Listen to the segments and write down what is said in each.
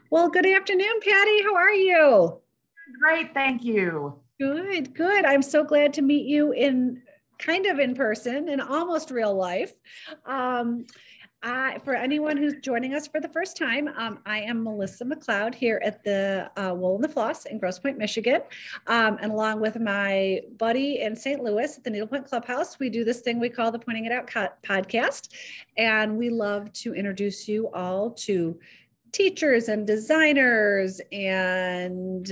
Well, good afternoon, Patty. How are you? Great, thank you. Good, good. I'm so glad to meet you in person in almost real life. For anyone who's joining us for the first time, I am Melissa McLeod here at the Wool and the Floss in Grosse Pointe, Michigan. And along with my buddy in St. Louis at the Needlepoint Clubhouse, we do this thing we call the Pointing It Out podcast. And we love to introduce you all to teachers and designers and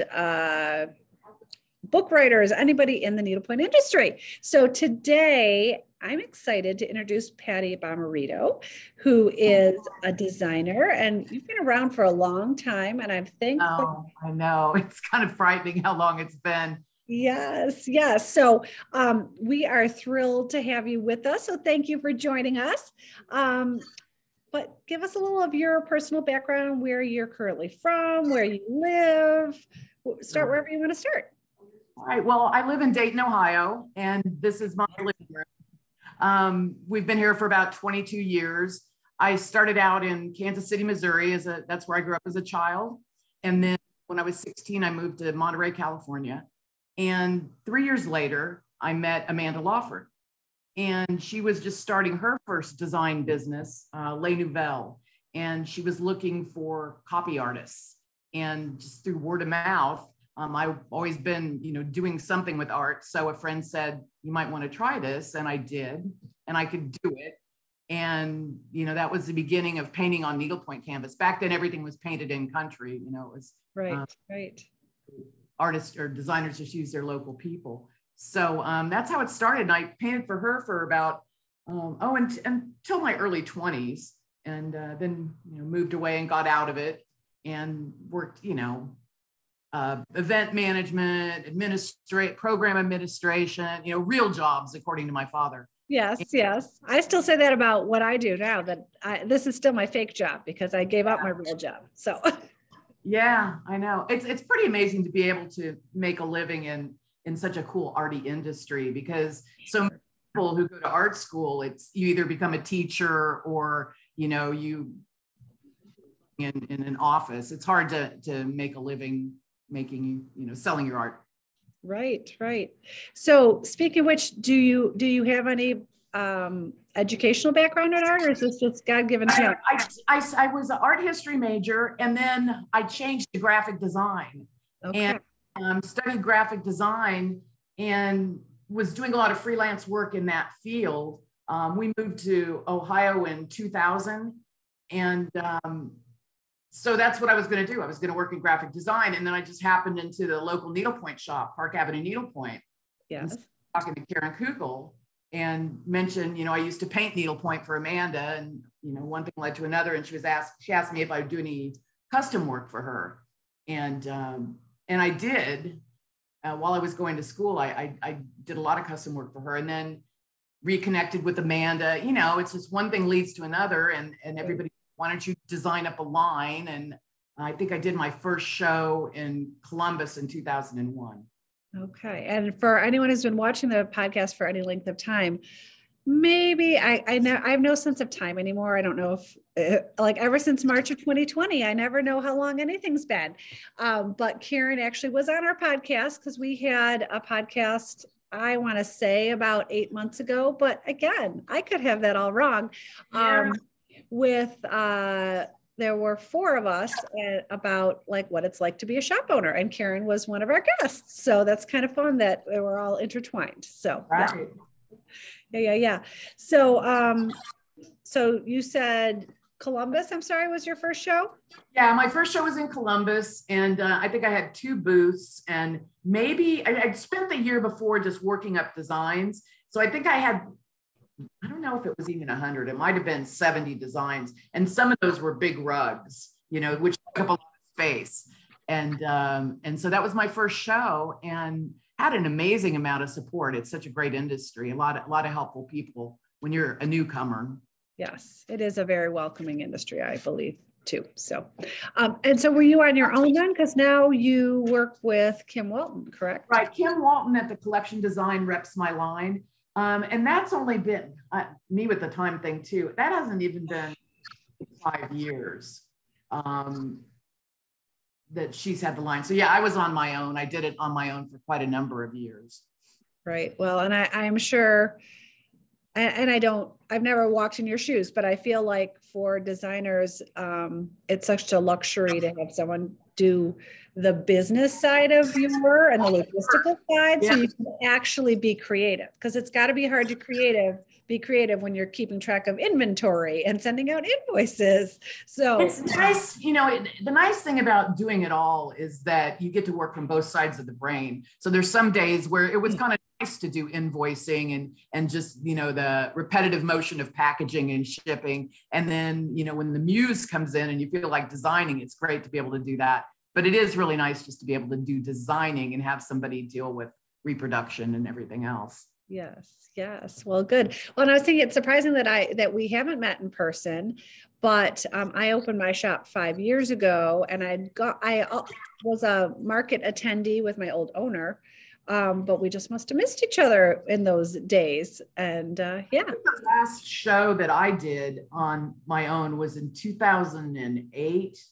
book writers, anybody in the needlepoint industry. So today I'm excited to introduce Patty Bomarito, who is a designer, and you've been around for a long time. And I'm thankful. Oh, I know. It's kind of frightening how long it's been. Yes, yes. So we are thrilled to have you with us. So thank you for joining us. But give us a little of your personal background, where you're currently from, where you live. Start wherever you want to start. All right. Well, I live in Dayton, Ohio, and this is my living room. We've been here for about 22 years. I started out in Kansas City, Missouri. That's where I grew up as a child. And then when I was 16, I moved to Monterey, California. And 3 years later, I met Amanda Lawford. And she was just starting her first design business, Les Nouvelles. And she was looking for copy artists. And just through word of mouth, I've always been, doing something with art. So a friend said, you might want to try this. And I did, and I could do it. And, that was the beginning of painting on needlepoint canvas. Back then, everything was painted in country, it was right. Artists or designers just use their local people. So that's how it started. And I painted for her for about, until my early 20s, and then, moved away and got out of it and worked, event management, program administration, real jobs, according to my father. Yes, yes. I still say that about what I do now, that this is still my fake job because I gave up my real job. So yeah, I know. It's pretty amazing to be able to make a living in such a cool arty industry, because so many people who go to art school, it's you either become a teacher or, you in an office. It's hard to make a living selling your art. Right. So speaking of which, do you have any educational background in art, or is this just God-given talent? I was an art history major, and then I changed to graphic design. Okay. And studied graphic design and was doing a lot of freelance work in that field. We moved to Ohio in 2000, and so that's what I was going to do. I was going to work in graphic design. And then I just happened into the local needlepoint shop, Park Avenue Needlepoint. Yes. Talking to Karen Kugel and mentioned, I used to paint needlepoint for Amanda, and, one thing led to another. And she asked me if I would do any custom work for her. And I did, while I was going to school, I did a lot of custom work for her, and then reconnected with Amanda. It's just one thing leads to another, and everybody, why don't you design up a line? And I think I did my first show in Columbus in 2001. Okay. And for anyone who's been watching the podcast for any length of time, maybe I have no sense of time anymore. I don't know if ever since March of 2020, I never know how long anything's been. But Karen actually was on our podcast because we had a podcast, I want to say about 8 months ago, but again, I could have that all wrong. There were 4 of us about what it's like to be a shop owner, and Karen was one of our guests. So that's kind of fun that we were all intertwined. So right. Yeah. So you said Columbus, I'm sorry, was your first show? Yeah, my first show was in Columbus, and I think I had 2 booths, and maybe I'd spent the year before just working up designs. So I think I had, I don't know if it was even 100, it might've been 70 designs. And some of those were big rugs, which took up a lot of space. And so that was my first show, and had an amazing amount of support. It's such a great industry, a lot of helpful people when you're a newcomer. Yes, it is a very welcoming industry, I believe too. So, and so were you on your own then? Because now you work with Kim Walton, correct? Right, Kim Walton at the Collection Design reps my line. And that's only been me with the time thing too. That hasn't even been 5 years that she's had the line. So yeah, I was on my own. I did it on my own for quite a number of years. Right. Well, and I'm sure, and I've never walked in your shoes, but I feel like for designers, it's such a luxury to have someone do the business side of your and the logistical side. Yeah. So you can actually be creative, because it's got to be hard to be creative when you're keeping track of inventory and sending out invoices. So it's nice, the nice thing about doing it all is that you get to work from both sides of the brain. So there's some days where it was kind of nice to do invoicing and just, the repetitive motion of packaging and shipping. And then, when the muse comes in and you feel like designing, it's great to be able to do that. But it is really nice just to be able to do designing and have somebody deal with reproduction and everything else. Yes. Well, good. Well, and I was thinking it's surprising that we haven't met in person, but I opened my shop 5 years ago, and I was a market attendee with my old owner, but we just must have missed each other in those days. And yeah. The last show that I did on my own was in 2008.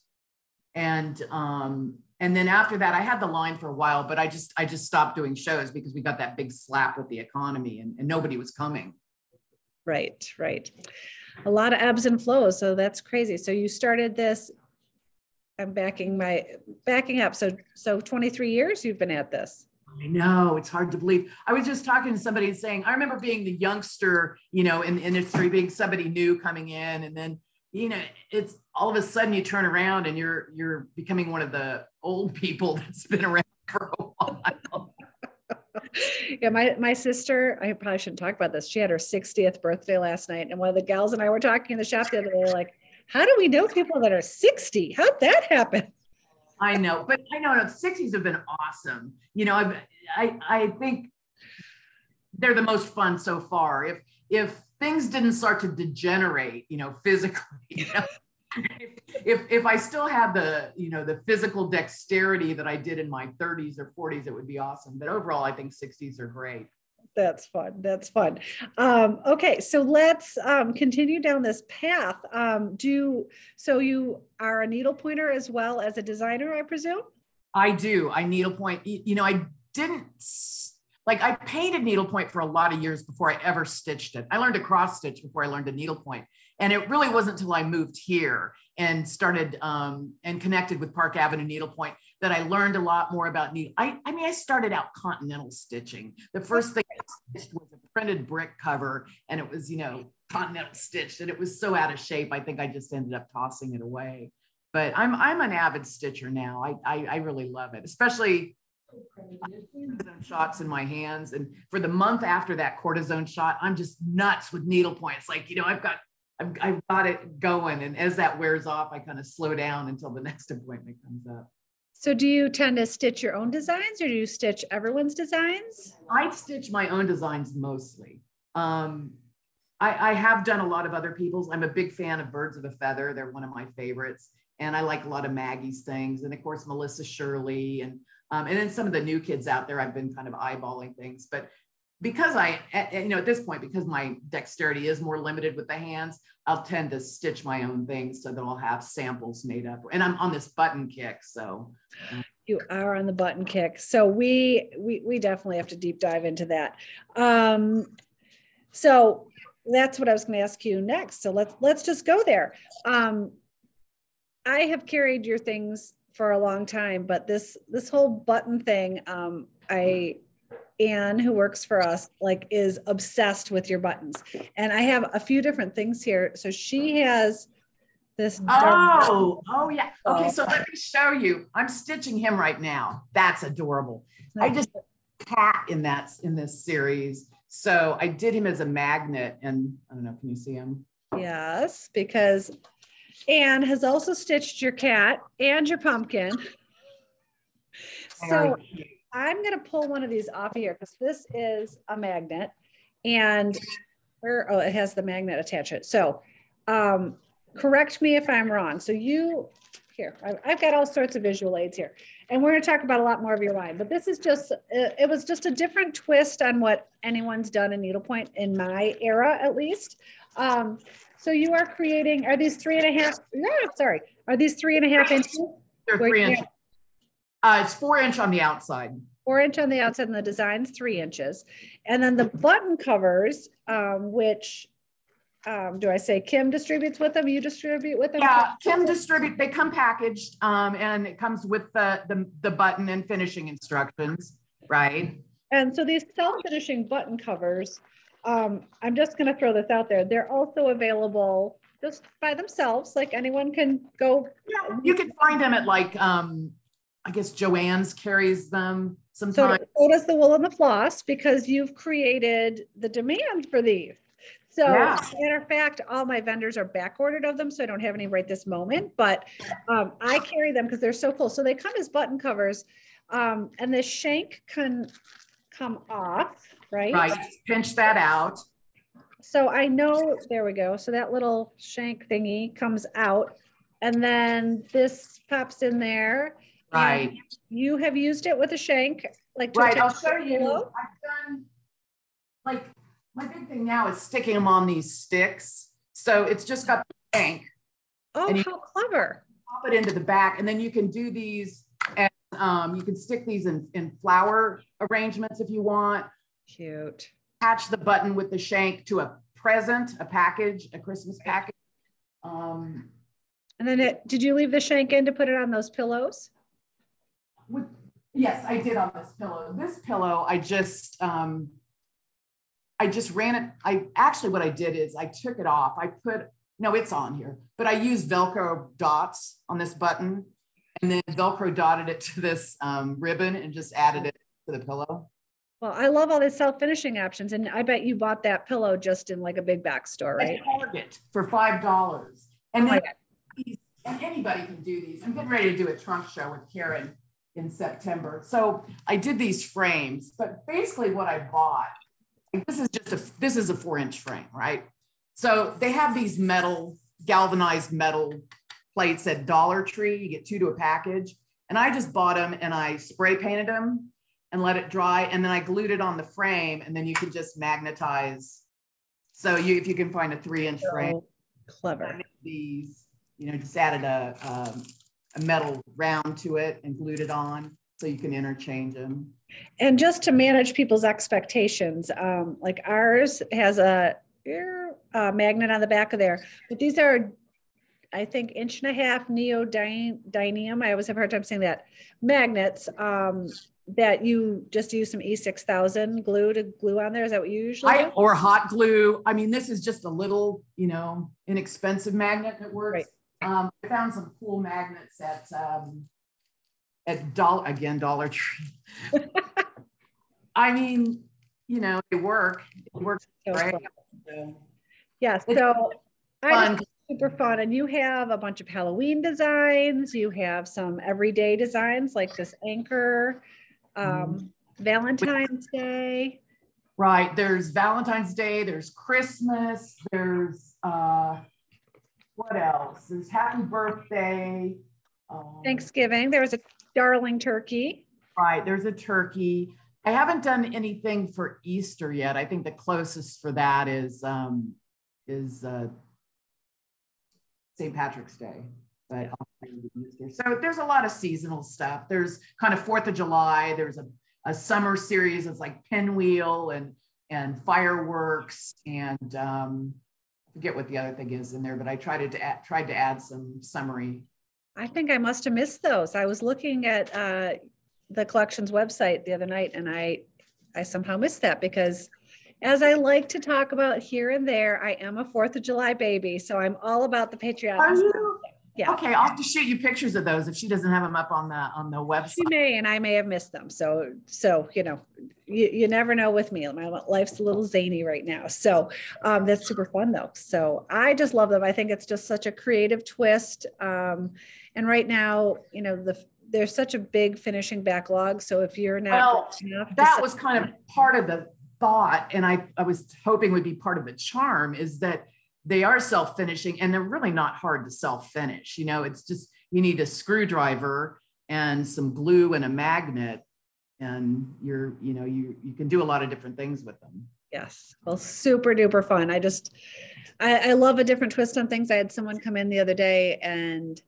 And then after that, I had the line for a while, but I just stopped doing shows because we got that big slap with the economy and nobody was coming. Right. A lot of ebbs and flows. So that's crazy. So you started this, I'm backing up. So 23 years you've been at this. I know, it's hard to believe. I was just talking to somebody and saying, I remember being the youngster, in the industry, being somebody new coming in, and then it's all of a sudden you turn around and you're becoming one of the old people that's been around for a while. Yeah, my sister, I probably shouldn't talk about this. She had her 60th birthday last night, and one of the gals and I were talking in the shop the other day, like, how do we know people that are 60? How'd that happen? I know, but I know the 60s have been awesome. I think they're the most fun so far. If things didn't start to degenerate, physically, if I still had the physical dexterity that I did in my 30s or 40s, it would be awesome. But overall, I think 60s are great. That's fun. Okay, so let's continue down this path. So you are a needle pointer as well as a designer, I presume? I do. I needlepoint. I didn't. I painted needlepoint for a lot of years before I ever stitched it. I learned to cross stitch before I learned to needlepoint. And it really wasn't until I moved here and started and connected with Park Avenue Needlepoint that I learned a lot more about needle. I started out continental stitching. The first thing I stitched was a printed brick cover, and it was, continental stitched, and it was so out of shape. I think I just ended up tossing it away. But I'm an avid stitcher now. I really love it, especially cortisone shots in my hands. And for the month after that cortisone shot, I'm just nuts with needlepoint. It's like, I've got it going. And as that wears off, I kind of slow down until the next appointment comes up. So do you tend to stitch your own designs, or do you stitch everyone's designs? I stitch my own designs mostly. I have done a lot of other people's. I'm a big fan of Birds of a Feather. They're one of my favorites. And I like a lot of Maggie's things. And of course, Melissa Shirley and then some of the new kids out there, I've been kind of eyeballing things. But because at this point, because my dexterity is more limited with the hands, I'll tend to stitch my own things so that I'll have samples made up. And I'm on this button kick, so. You are on the button kick. So we definitely have to deep dive into that. So that's what I was going to ask you next. So let's just go there. I have carried your things for a long time, but this whole button thing, Anne, who works for us, is obsessed with your buttons. And I have a few different things here. So she has this. Oh yeah. Okay, so let me show you. I'm stitching him right now. That's adorable. I just cat in this series. So I did him as a magnet, and I don't know, can you see him? Yes, because Anne has also stitched your cat and your pumpkin. So I'm going to pull one of these off here because this is a magnet, and it has the magnet attached to it. So correct me if I'm wrong. So I've got all sorts of visual aids here, and we're going to talk about a lot more of your line, but this is it was just a different twist on what anyone's done in needlepoint in my era, at least. So you are creating, are these 3.5, no, sorry, are these 3.5 inches? They're 3 inches. It's 4 inch on the outside. 4 inch on the outside, and the design's 3 inches. And then the button covers, which, do I say Kim distributes with them? You distribute with them? Yeah, Kim distribute. They come packaged, and it comes with the button and finishing instructions, right? And so these self-finishing button covers, I'm just going to throw this out there. They're also available just by themselves. Like anyone can go. Yeah, you can find them at like, I guess Joann's carries them sometimes. So does the Wool and the Floss, because you've created the demand for these. So yeah. As a matter of fact, all my vendors are back ordered of them, so I don't have any right this moment, but I carry them because they're so cool. So they come as button covers, and the shank can come off, right? Right, pinch that out. So I know, there we go. So that little shank thingy comes out, and then this pops in there. Right. You have used it with a shank, like right. I'll show you. I've done, like, my big thing now is sticking them on these sticks. So it's just got the shank. Oh, and how clever. Pop it into the back, and then you can do these, and you can stick these in flower arrangements if you want. Cute. Attach the button with the shank to a present, a package, a Christmas package. And then did you leave the shank in to put it on those pillows? Yes, I did on this pillow. This pillow, I just ran it. Actually, what I did is I took it off. No, it's on here, but I used Velcro dots on this button, and then Velcro dotted it to this ribbon and just added it to the pillow. Well, I love all these self-finishing options, and I bet you bought that pillow just in like a big box store, right? At Target for $5. And then and anybody can do these. I'm getting ready to do a trunk show with Karen in September. So I did these frames, but basically what I bought, this is a 4-inch frame, right? So they have these galvanized metal plates at Dollar Tree. You get 2 to a package. And I just bought them and I spray painted them and let it dry. And then I glued it on the frame, and then you can just magnetize. So if you can find a 3-inch frame. Clever. These, just added a metal round to it and glued it on so you can interchange them. And just to manage people's expectations, like ours has a magnet on the back of there, but these are, I think, 1.5 neodymium. I always have a hard time saying that, magnets that you just use some E6000 glue to glue on there. Is that what you usually do? Or hot glue. I mean, this is just a little, inexpensive magnet that works. Right. I found some cool magnets at Dollar Tree. I mean, they work. It works, so right? So, yeah, so I just super fun. And you have a bunch of Halloween designs. You have some everyday designs like this anchor, Valentine's Day. Right. There's Valentine's Day. There's Christmas. There's what else? There's Happy Birthday. Thanksgiving. There's a darling turkey. Right. There's a turkey. I haven't done anything for Easter yet. I think the closest for that is St. Patrick's Day. But so there's a lot of seasonal stuff. There's kind of 4th of July. There's a summer series. It's like pinwheel and fireworks, and I forget what the other thing is in there, but I tried to add some summery. I think I must have missed those. I was looking at the collection's website the other night, and I somehow missed that, because as I like to talk about here and there, I am a 4th of July baby. So I'm all about the patriotic. Are you? Yeah. Okay, I'll have to shoot you pictures of those if she doesn't have them up on the website. She may, and I may have missed them. So you never know with me. My life's a little zany right now. So that's super fun though. So I just love them. I think it's just such a creative twist. And right now, there's such a big finishing backlog. So if you're not, that was kind of part of the thought, and I was hoping would be part of the charm, is that they are self-finishing, and they're really not hard to self-finish. It's just, you need a screwdriver and some glue and a magnet, and you can do a lot of different things with them. Yes. Well, super duper fun. I love a different twist on things. I had someone come in the other day and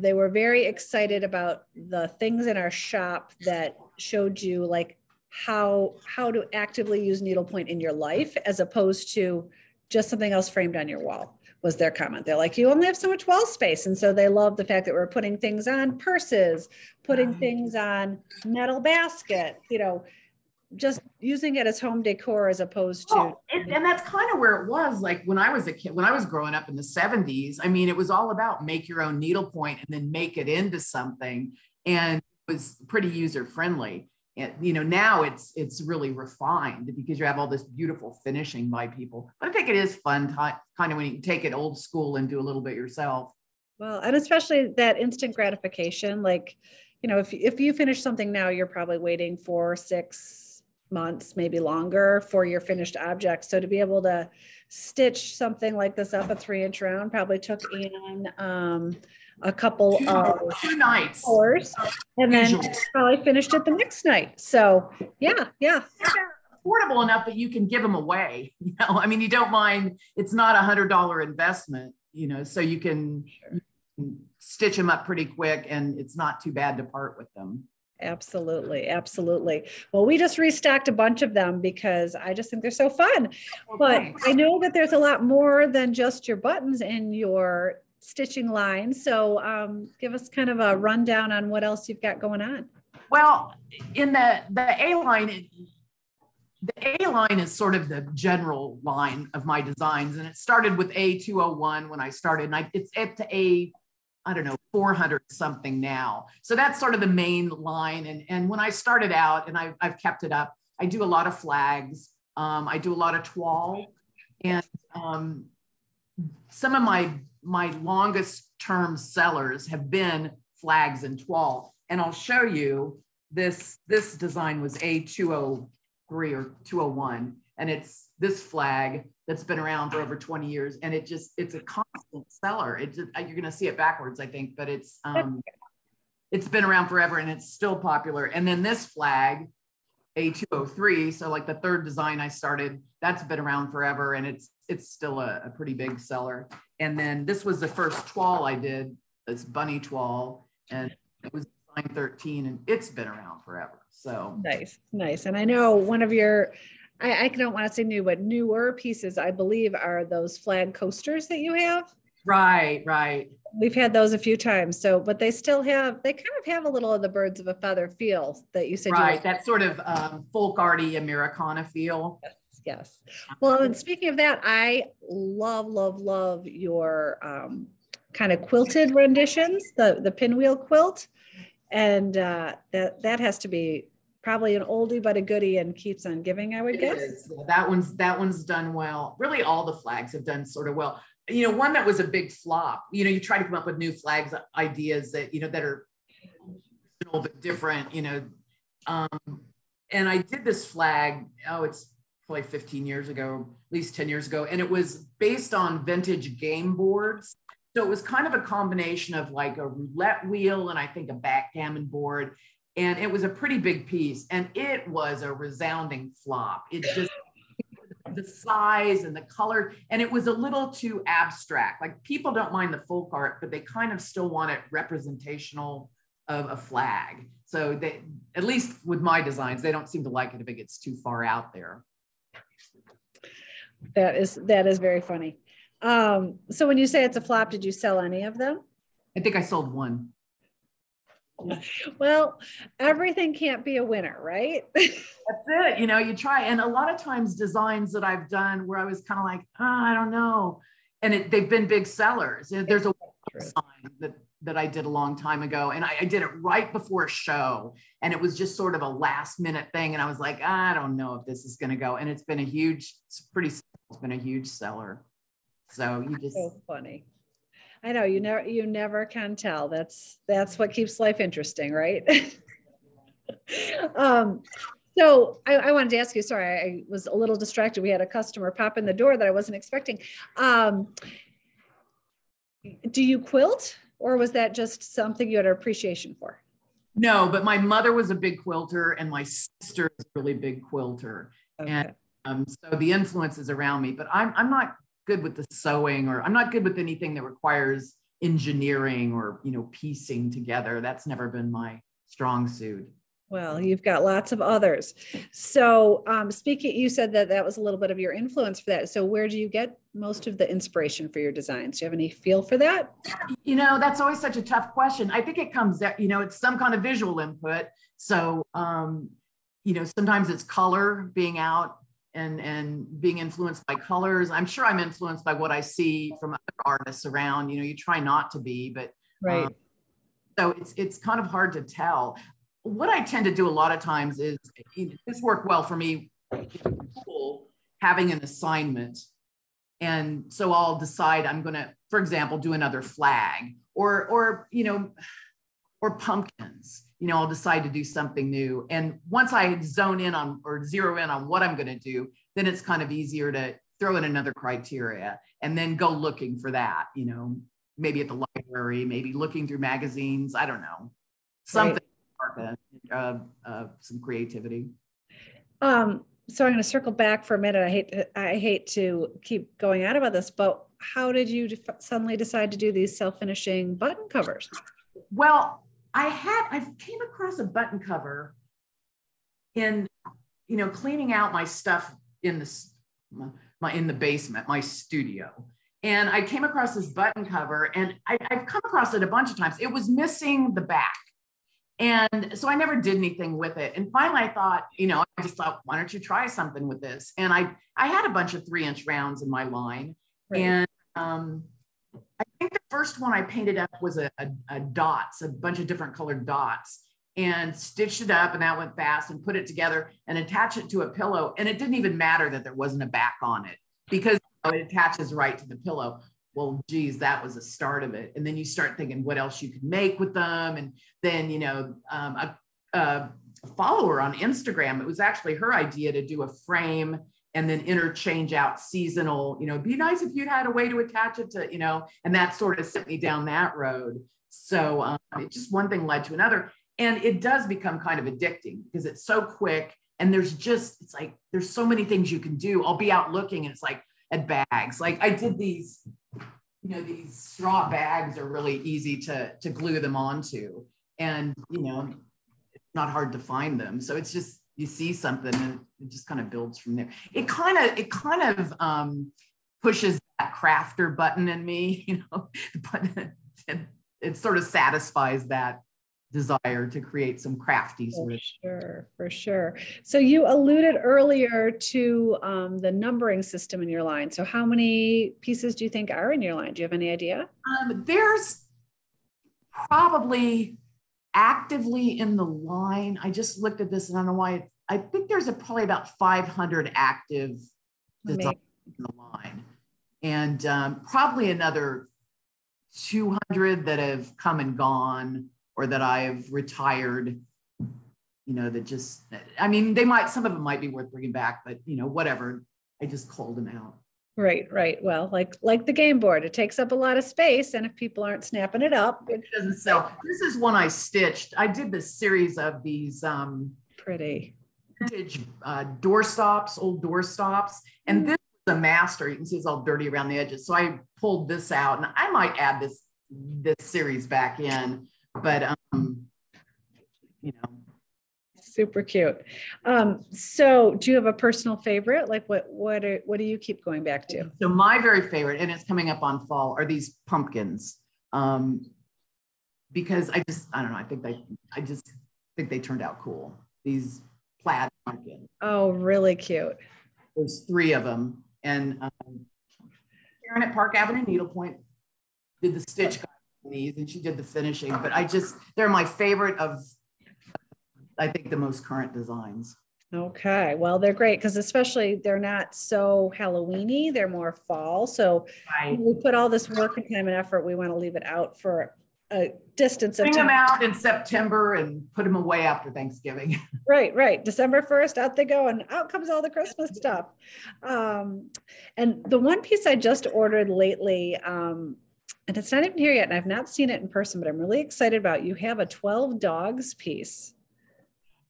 they were very excited about the things in our shop that showed you like how to actively use needlepoint in your life as opposed to just something else framed on your wall, was their comment. They're like, you only have so much wall space. And so they love the fact that we're putting things on purses, putting things on metal basket, just using it as home decor as opposed to. And that's kind of where it was like when I was a kid, when I was growing up in the 70s. I mean, it was all about make your own needlepoint and then make it into something. And it was pretty user friendly. And now it's really refined because you have all this beautiful finishing by people. But I think it is fun kind of when you can take it old school and do a little bit yourself. Well, and especially that instant gratification, like, if you finish something now, you're probably waiting for 6 months, maybe longer for your finished object. So to be able to stitch something like this up a 3-inch round probably took Ian a couple of 2 nights hours, and then probably finished it the next night. So yeah. Affordable enough that you can give them away. I mean, you don't mind. It's not $100 investment. So you can stitch them up pretty quick, and it's not too bad to part with them. Absolutely. Well, we just restocked a bunch of them because I just think they're so fun. But I know that there's a lot more than just your buttons in your stitching line. So give us kind of a rundown on what else you've got going on. Well, in the A line, the A line is sort of the general line of my designs. And it started with A201 when I started, and it's up to I don't know, 400 something now. So that's sort of the main line. And when I started out, and I've kept it up, I do a lot of flags. I do a lot of toile. And some of my longest term sellers have been flags and toile. And I'll show you this design was A203 or 201. And it's this flag that's been around for over 20 years. And it's a constant seller. You're going to see it backwards, I think, but it's been around forever and it's still popular. And then this flag, A203, so like the third design I started, that's been around forever and it's still a pretty big seller. And then this was the first toile I did, this bunny toile, and it was design 13 and it's been around forever. So nice. And I know one of your, I don't want to say new, but newer pieces, I believe, are those flag coasters that you have. Right. We've had those a few times. So, but they kind of have a little of the birds of a feather feel that you said. Right. That sort of folk arty Americana feel. Yes. Well, and speaking of that, I love your kind of quilted renditions, the pinwheel quilt. And that has to be probably an oldie but a goodie and keeps on giving, I would guess. That one's done well. Really, all the flags have done sort of well. One that was a big flop. You try to come up with new flags ideas that that are a little bit different. And I did this flag. It's probably 15 years ago, at least 10 years ago, and it was based on vintage game boards. So it was kind of a combination of like a roulette wheel and I think a backgammon board. And it was a pretty big piece and it was a resounding flop. It just, the size and the color, and it was a little too abstract. Like people don't mind the folk art, but they kind of still want it representational of a flag. So they, at least with my designs, they don't seem to like it if it gets too far out there. That is very funny. So when you say it's a flop, did you sell any of them? I think I sold one. Well, everything can't be a winner, right? That's it. You try. And a lot of times designs that I've done where I was kind of like, I don't know. And they've been big sellers. There's a sign that I did a long time ago. And I did it right before a show. And it was just sort of a last minute thing. And I was like, I don't know if this is going to go. And it's been a huge seller. So you just. So funny. I know you never can tell. That's what keeps life interesting, right? So I wanted to ask you, sorry, I was a little distracted. We had a customer pop in the door that I wasn't expecting. Do you quilt, or was that just something you had an appreciation for? No, but my mother was a big quilter and my sister is a really big quilter. Okay. And So the influence is around me, but I'm not good with the sewing, or I'm not good with anything that requires engineering or, piecing together. That's never been my strong suit. Well, you've got lots of others. So speaking, you said that was a little bit of your influence for that. So where do you get most of the inspiration for your designs? Do you have any feel for that? That's always such a tough question. I think it comes, it's some kind of visual input. So, sometimes it's color, being out and being influenced by colors. I'm sure I'm influenced by what I see from other artists around. You try not to be, but right. So it's kind of hard to tell. What I tend to do a lot of times is, this worked well for me, having an assignment. And so I'll decide I'm going to, for example, do another flag or pumpkins. I'll decide to do something new. And once I zone in on or zero in on what I'm going to do, then it's kind of easier to throw in another criteria and then go looking for that, maybe at the library, maybe looking through magazines. I don't know, something. Right. Some creativity. So I'm going to circle back for a minute. I hate to keep going on about this, but how did you suddenly decide to do these self-finishing button covers? Well, I came across a button cover in, cleaning out my stuff in the basement, my studio. And I came across this button cover, and I've come across it a bunch of times. It was missing the back. And so I never did anything with it. And finally I thought, I just thought, why don't you try something with this? And I had a bunch of 3-inch rounds in my line. Right. And I think the first one I painted up was a dots, a bunch of different colored dots, and stitched it up, and that went fast, and put it together and attach it to a pillow. And it didn't even matter that there wasn't a back on it, because it attaches right to the pillow. Well, geez, that was the start of it. And then you start thinking what else you could make with them. And then, a follower on Instagram, it was actually her idea to do a frame and then interchange out seasonal, it'd be nice if you'd had a way to attach it to, and that sort of sent me down that road. So it just one thing led to another. And it does become kind of addicting because it's so quick. And it's like, there's so many things you can do. I'll be out looking, and it's like, at bags. Like I did these, these straw bags are really easy to glue them onto, and, it's not hard to find them. So it's just, you see something and it just kind of builds from there. It kind of pushes that crafter button in me, but it sort of satisfies that desire to create some crafties. For sure. So you alluded earlier to the numbering system in your line. So how many pieces do you think are in your line? Do you have any idea? There's probably actively in the line. I just looked at this, and I don't know why. I think there's probably about 500 active designs in the line, and probably another 200 that have come and gone, or that I've retired, that just, some of them might be worth bringing back, but whatever, I just culled them out. Right. Well, like the game board, it takes up a lot of space, and if people aren't snapping it up, it doesn't sell. This is one I stitched. I did this series of these pretty vintage door stops, old door stops, and this is a master. You can see it's all dirty around the edges. So I pulled this out, and I might add this series back in. But, super cute. So do you have a personal favorite? Like what do you keep going back to? So my very favorite, and it's coming up on fall, are these pumpkins. Because I don't know, I just think they turned out cool. These plaid pumpkins. Oh, really cute. There's 3 of them. And Karen at Park Avenue Needlepoint did the stitch these, and she did the finishing, but they're my favorite of, I think, the most current designs. Okay, well, they're great because especially they're not so Halloween-y, they're more fall. So we put all this work and time and effort, we want to leave it out for a distance of time. Bring them out in September and put them away after Thanksgiving. Right. December 1st, out they go, and out comes all the Christmas stuff. And the one piece I just ordered lately, and it's not even here yet, and I've not seen it in person, but I'm really excited about. You have a 12 dogs piece.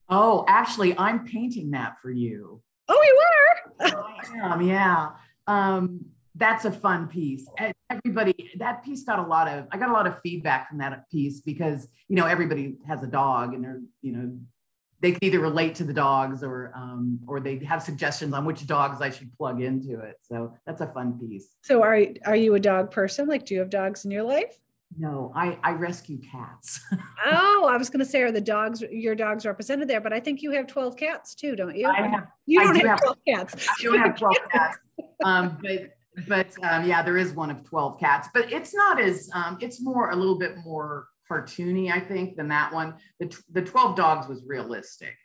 Oh, actually, I'm painting that for you. Oh, you were? I am, yeah. That's a fun piece. And everybody, that piece got I got a lot of feedback from that piece because, everybody has a dog and they can either relate to the dogs or they have suggestions on which dogs I should plug into it. So that's a fun piece. So are you a dog person? Like, do you have dogs in your life? No, I rescue cats. Oh, I was going to say, are your dogs represented there? But I think you have 12 cats too, don't you? You don't have 12 cats. I don't have 12 cats. Yeah, there is one of 12 cats, but it's not as, it's a little bit more cartoony, I think, than that one. The 12 dogs was realistic.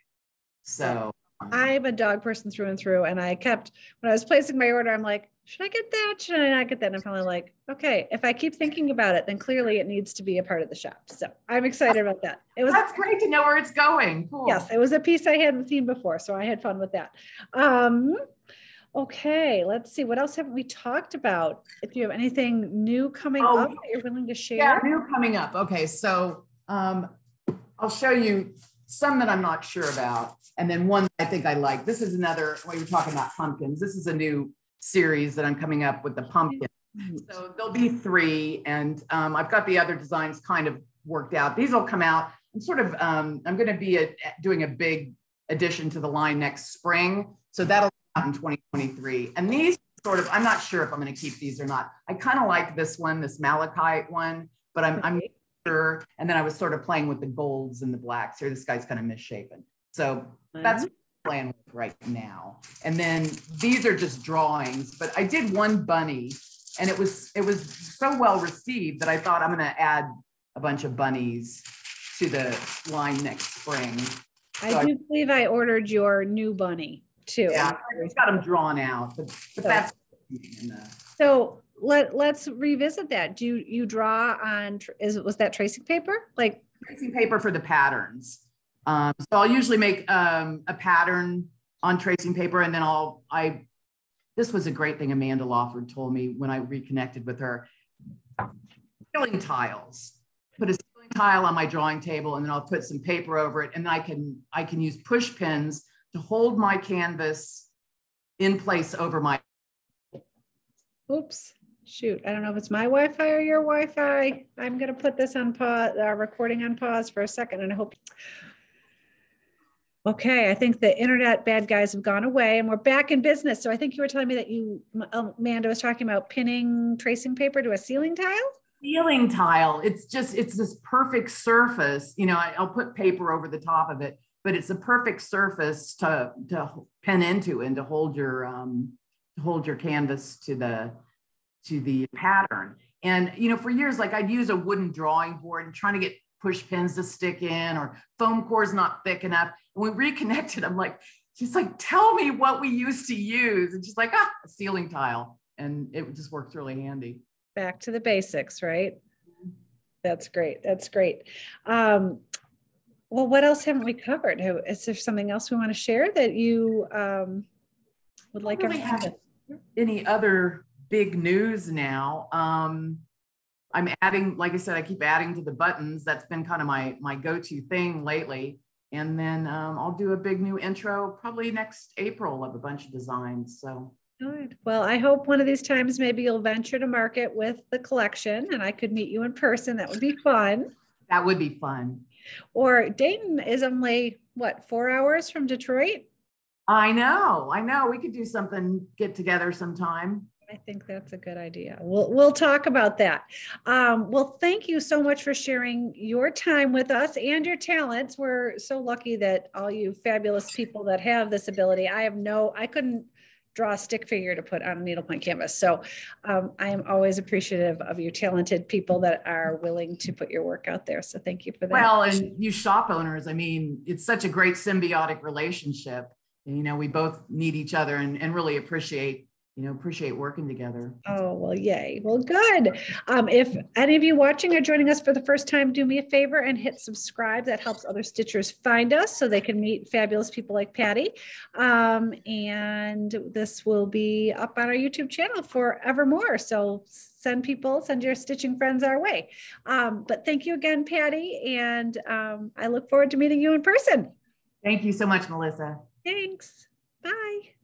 So I'm a dog person through and through. And when I was placing my order, I'm like, should I get that? Should I not get that? And I'm finally like, okay, if I keep thinking about it, then clearly it needs to be a part of the shop. So I'm excited about that. That's great to know where it's going. Cool. Yes, it was a piece I hadn't seen before. So I had fun with that. Okay, let's see. What else haven't we talked about? If you have anything new coming up that you're willing to share. Yeah, new coming up. Okay, so I'll show you some that I'm not sure about. And then one that I think I like. This is another, while you're talking about pumpkins, this is a new series that I'm coming up with the pumpkin. So there'll be 3. And I've got the other designs kind of worked out. These will come out. I'm going to be doing a big addition to the line next spring. So that'll come out in 2023. And these I'm not sure if I'm going to keep these or not. I kind of like this one, this malachite one, but I'm sure. And then I was sort of playing with the golds and the blacks here. This guy's kind of misshapen. So that's what I'm playing with right now. And then these are just drawings, but I did one bunny and it was so well received that I thought I'm going to add a bunch of bunnies to the line next spring. I do believe I ordered your new bunny too. Yeah, I've got them drawn out, but that's so let's revisit that. Do you draw on, was that tracing paper? Like tracing paper for the patterns. So I'll usually make a pattern on tracing paper, and then this was a great thing Amanda Lawford told me when I reconnected with her. Ceiling tiles. Put a ceiling tile on my drawing table, and then I'll put some paper over it, and I can use push pins to hold my canvas in place over my. Oops, shoot. I don't know if it's my Wi-Fi or your Wi-Fi. I'm going to put this on pause, recording on pause for a second, and I hope. Okay, I think the internet bad guys have gone away and we're back in business. So I think you were telling me that Amanda was talking about pinning tracing paper to a ceiling tile? Ceiling tile. It's this perfect surface. I'll put paper over the top of it, but it's a perfect surface to pin into and to hold your canvas to the pattern. And for years, like I'd use a wooden drawing board and trying to get push pins to stick in, or foam core's not thick enough. And we reconnected. I'm like, she's like, tell me what we used to use. And she's like, a ceiling tile. And it just works really handy. Back to the basics, right? That's great. That's great. Well, what else haven't we covered? Is there something else we want to share that you would like to have? Any other big news now? I'm adding, like I said, I keep adding to the buttons. That's been kind of my go-to thing lately. And then I'll do a big new intro probably next April of a bunch of designs. So good. Well, I hope one of these times maybe you'll venture to market with the collection and I could meet you in person. That would be fun. That would be fun. Or Dayton is only, 4 hours from Detroit? I know. We could do something, get together sometime. I think that's a good idea. We'll talk about that. Well, thank you so much for sharing your time with us and your talents. We're so lucky that all you fabulous people that have this ability. I couldn't draw a stick figure to put on a needlepoint canvas. So I am always appreciative of you talented people that are willing to put your work out there. So thank you for that. Well, and you shop owners, I mean, it's such a great symbiotic relationship. We both need each other and really appreciate working together. Oh, well, yay. Well, good. If any of you watching are joining us for the first time, do me a favor and hit subscribe. That helps other stitchers find us so they can meet fabulous people like Patty. And this will be up on our YouTube channel forevermore. So send your stitching friends our way. But thank you again, Patty. And I look forward to meeting you in person. Thank you so much, Melissa. Thanks. Bye.